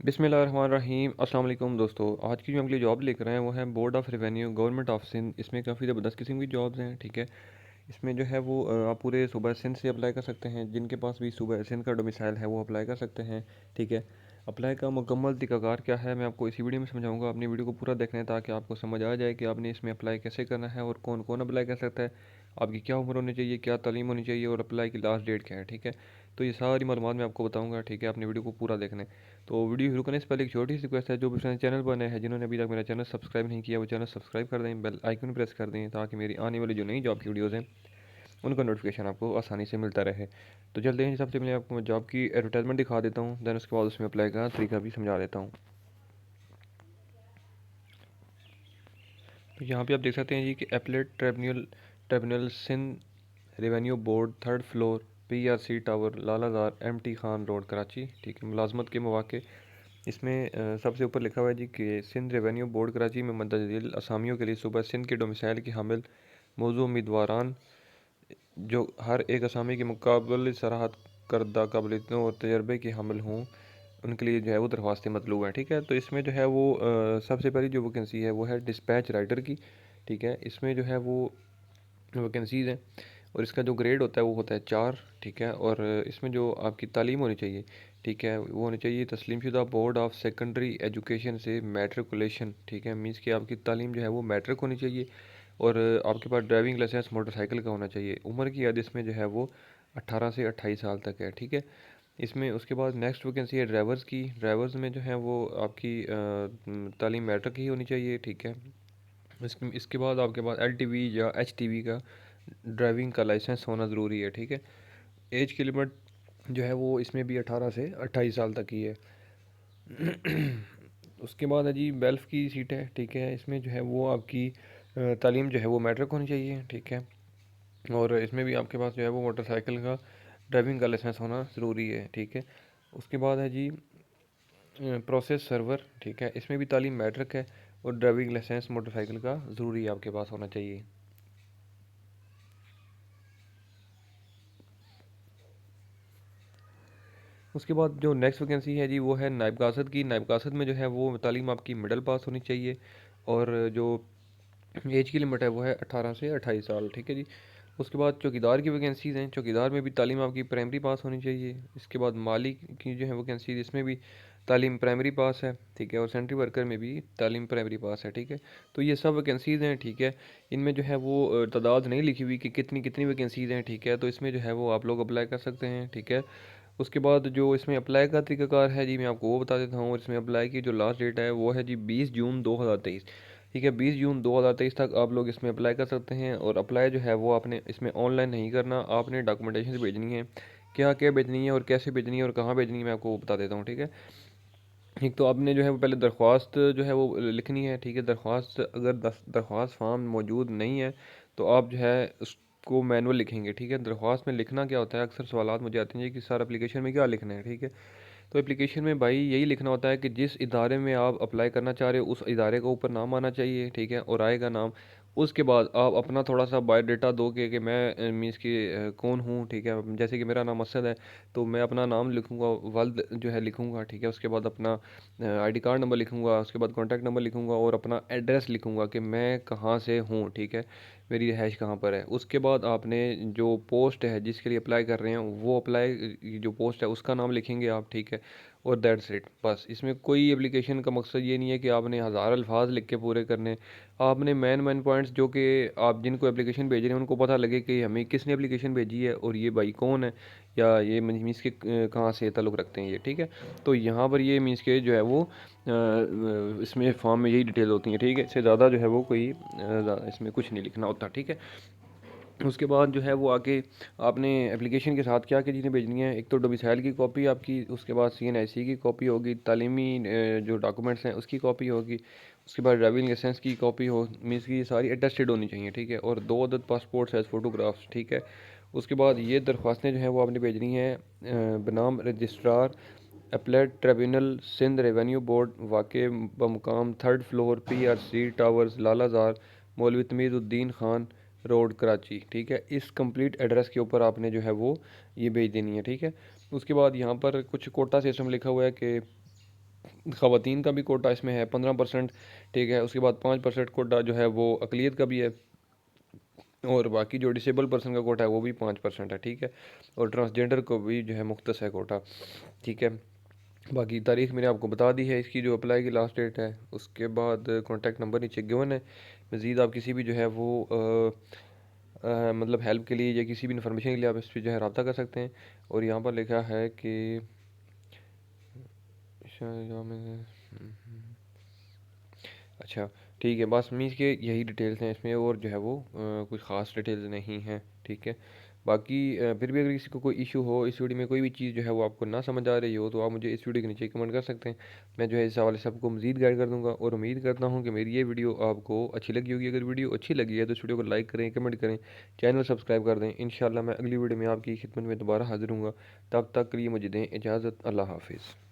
बिस्मिल्लाहिर्रहमानिर्रहीम। अस्सलाम वालेकुम दोस्तों, आज की जो हम लिए जॉब लेकर आए हैं वो है board of revenue government of Sindh. इसमें काफ़ी ज़बरदस्त किस्म की जॉब्स हैं। ठीक है, इसमें जो है वो आप पूरे सूबा सिंध से अप्लाई कर सकते हैं। जिनके पास भी सूबा सिंध का डोमिसाइल है वो अप्लाई कर सकते हैं। ठीक है, अप्लाई का मुकम्मल तरीकाकार क्या है मैं आपको इसी वीडियो में समझाऊंगा। अपनी वीडियो को पूरा देखना है ताकि आपको समझ आ जाए कि आपने इसमें अप्लाई कैसे करना है और कौन कौन अप्लाई कर सकता है, आपकी क्या उम्र होनी चाहिए, क्या तालीम होनी चाहिए और अप्लाई की लास्ट डेट क्या है। ठीक है, तो ये सारी मालूमात मैं आपको बताऊंगा। ठीक है, अपनी वीडियो को पूरा देखना है। तो वीडियो शुरू करने से पहले एक छोटी सी रिक्वेस्ट है, जो भी फ्रेंड्स चैनल पर नए हैं, जिन्होंने अभी तक मेरा चैनल सब्सक्राइब नहीं किया वो चैनल सब्सक्राइब कर दें, बेल आइकन प्रेस कर दें ताकि मेरी आने वाली जो नई जॉब की वीडियोज़ हैं उनका नोटिफिकेशन आपको आसानी से मिलता रहे। तो चलते हैं, सबसे पहले आपको मैं जॉब की एडवर्टाइजमेंट दिखा देता हूँ, दैन उसके बाद उसमें अप्लाई का तरीका भी समझा देता हूँ। तो यहाँ पे आप देख सकते हैं जी कि appellate tribunal Sindh revenue board, third floor, PRC tower, Lalazar, MT Khan road, Karachi. ठीक है, मुलाजमत के मौके इसमें सबसे ऊपर लिखा हुआ है जी कि सिंध रेवेन्यू बोर्ड कराची में मंतजिल असामियों के लिए सुबह सिंध के डोमिसाइल की हामिल मौजूद उम्मीदवारान जो हर एक असामी के मुकाबले सराहत करदा काबिलियतों और तजर्बे के हामिल हों, उनके लिए जो है वो दरख्वास्तें मतलूब हैं। ठीक है, तो इसमें जो है वो सबसे पहली जो वैकेंसी है वो है डिस्पैच राइटर की। ठीक है, इसमें जो है वो वैकेंसीज़ हैं और इसका जो ग्रेड होता है वो होता है 4। ठीक है, और इसमें जो आपकी तालीम होनी चाहिए, ठीक है, वो होनी चाहिए तस्लीम शुदा बोर्ड ऑफ सेकेंडरी एजुकेशन से मैट्रिकुलेशन। ठीक है, मीन्स कि आपकी तालीम जो है वो मैट्रिक होनी चाहिए और आपके पास ड्राइविंग लाइसेंस मोटरसाइकिल का होना चाहिए। उम्र की हद इसमें जो है वो 18 से 28 साल तक है। ठीक है, इसमें उसके बाद नेक्स्ट वैकेंसी है ड्राइवर्स की। ड्राइवर्स में जो है वो आपकी तालीम मैट्रिक ही होनी चाहिए। ठीक है, इसके बाद आपके पास LTV या HTV का ड्राइविंग का लाइसेंस होना ज़रूरी है। ठीक है, एज की लिमिट जो है वो इसमें भी 18 से 28 साल तक ही है। उसके बाद है जी बेल्फ़ की सीट है। ठीक है, इसमें जो है वो आपकी तालीम जो है वो मैट्रिक होनी चाहिए। ठीक है, और इसमें भी आपके पास जो है वो मोटरसाइकिल का ड्राइविंग का लाइसेंस होना ज़रूरी है। ठीक है, उसके बाद है जी प्रोसेस सर्वर। ठीक है, इसमें भी तालीम मैट्रिक है और ड्राइविंग लाइसेंस मोटरसाइकिल का ज़रूरी आपके पास होना चाहिए। उसके बाद जो नेक्स्ट वैकेंसी है जी वो है नायब कासद की। नायब कासद में जो है वो तालीम आपकी मिडिल पास होनी चाहिए और जो एज की लिमिट है वो है 18 से 28 साल। ठीक है जी, उसके बाद चौकीदार की वैकेंसीज़ हैं। चौकीदार में भी तालीम आपकी प्राइमरी पास होनी चाहिए। इसके बाद माली की जो है वैकेंसीज, इसमें भी तालीम प्राइमरी पास है। ठीक है, और सेंट्री वर्कर में भी तालीम प्राइमरी पास है। ठीक है, तो ये सब वैकेंसीज़ हैं। ठीक है, इनमें जो है वो तादाद नहीं लिखी हुई कि कितनी कितनी वैकेंसीज़ हैं। ठीक है, तो इसमें जो है वो आप लोग अप्लाई कर सकते हैं। ठीक है, उसके बाद जो इसमें अप्लाई का तरीकाकार है जी मैं आपको वो बता देता हूँ। और इसमें अप्लाई की जो लास्ट डेट है वो है जी 20 जून 2023। ठीक है, 20 जून 2023 तक आप लोग इसमें अप्लाई कर सकते हैं। और अप्लाई जो है वो आपने इसमें ऑनलाइन नहीं करना, आपने डॉक्यूमेंटेशन भेजनी है। क्या क्या भेजनी है और कैसे भेजनी है और कहाँ भेजनी है मैं आपको बता देता हूँ। ठीक है, एक तो आपने जो है वो पहले दरख्वास्त जो है वो लिखनी है। ठीक है, दरख्वास्त अगर दरख्वास्त फार्म मौजूद नहीं है तो आप जो है उसको मैनुअल लिखेंगे। ठीक है, दरख्वास्त में लिखना क्या होता है, अक्सर सवालात मुझे आते हैं कि सर एप्लीकेशन में क्या लिखना है। ठीक है, तो एप्लीकेशन में भाई यही लिखना होता है कि जिस इदारे में आप अप्लाई करना चाह रहे हो उस इदारे का ऊपर नाम आना चाहिए। ठीक है, और आएगा नाम। उसके बाद आप अपना थोड़ा सा बायोडाटा दो कि मैं मीन्स कि कौन हूँ। ठीक है, जैसे कि मेरा नाम असद है तो मैं अपना नाम लिखूँगा, वल्द जो है लिखूँगा। ठीक है, उसके बाद अपना ID कार्ड नंबर लिखूँगा, उसके बाद कॉन्टैक्ट नंबर लिखूँगा और अपना एड्रेस लिखूँगा कि मैं कहाँ से हूँ। ठीक है, मेरी रिहाइश कहाँ पर है। उसके बाद आपने जो पोस्ट है जिसके लिए अप्लाई कर रहे हैं वो अप्लाई जो पोस्ट है उसका नाम लिखेंगे आप। ठीक है, और दैट्स इट, बस। इसमें कोई एप्लीकेशन का मकसद ये नहीं है कि आपने हज़ार अल्फाज लिख के पूरे करने। आपने मेन पॉइंट्स जो कि आप जिनको एप्लीकेशन भेज रहे हैं उनको पता लगे कि हमें किसने एप्लीकेशन भेजी है और ये भाई कौन है या ये मीन्स के कहाँ से ताल्लुक़ रखते हैं ये। ठीक है, तो यहाँ पर ये मीन्स के जो है वो इसमें फॉर्म में यही डिटेल होती हैं। ठीक है, इससे ज़्यादा जो है वो कोई इसमें कुछ नहीं लिखना होता। ठीक है, उसके बाद जो है वो आके आपने एप्लीकेशन के साथ क्या क्या चीज़ें भेजनी है, एक तो डोमिसाइल की कॉपी आपकी, उसके बाद CNIC की कॉपी होगी, तालीमी जो डॉक्यूमेंट्स हैं उसकी कॉपी होगी, उसके बाद ड्राइविंग लाइसेंस की कॉपी हो, मीन्स की ये सारी अटेस्टेड होनी चाहिए। ठीक है, और 2 अदद पासपोर्ट साइज़ फ़ोटोग्राफ्स। ठीक है, उसके बाद ये दरख्वास्तें जो हैं वो आपने भेजनी है बनाम रजिस्ट्रार अपलेट ट्रिब्यूनल सिंध रेवेन्यू बोर्ड, वाक़ बमुकाम third floor, PRC towers, Lalazar, Maulvi Tamizuddin Khan road, Karachi. ठीक है, इस कंप्लीट एड्रेस के ऊपर आपने जो है वो ये भेज देनी है। ठीक है, उसके बाद यहाँ पर कुछ कोटा सिस्टम लिखा हुआ है कि ख़वातीन का भी कोटा इसमें है 15%, ठीक है। उसके बाद 5% कोटा जो है वो अक़लियत का भी है, और बाकी जो डिसेबल पर्सन का कोटा है वो भी 5% है, ठीक है। और ट्रांसजेंडर को भी जो है मुख्तस है कोटा, ठीक है। बाकी तारीख मैंने आपको बता दी है इसकी, जो अप्लाई की लास्ट डेट है। उसके बाद कॉन्टैक्ट नंबर नीचे गिवन है। मज़ीद आप किसी भी जो है वो मतलब हेल्प के लिए या किसी भी इन्फॉर्मेशन के लिए आप इस पर जो है रब्ता कर सकते हैं। और यहाँ पर लिखा है कि अच्छा, ठीक है, बस मीन्स के यही डिटेल्स हैं इसमें, और जो है वो कुछ ख़ास डिटेल्स नहीं हैं, ठीक है। बाकी फिर भी अगर किसी को कोई इशू हो, इस वीडियो में कोई भी चीज़ जो है वो आपको ना समझ आ रही हो, तो आप मुझे इस वीडियो के नीचे कमेंट कर सकते हैं। मैं जो है इस हवाले से आपको मज़ीद गाइड कर दूँगा, और उम्मीद करता हूँ कि मेरी ये वीडियो आपको अच्छी लगी होगी। अगर वीडियो अच्छी लगी है तो इस वीडियो को लाइक करें, कमेंट करें, चैनल सब्सक्राइब कर दें। इंशाल्लाह मैं अगली वीडियो में आपकी खिदमत में दोबारा हाज़िर हूँगा। तब तक के लिए मुझे दें इजाज़त। अल्लाह हाफ़िज़।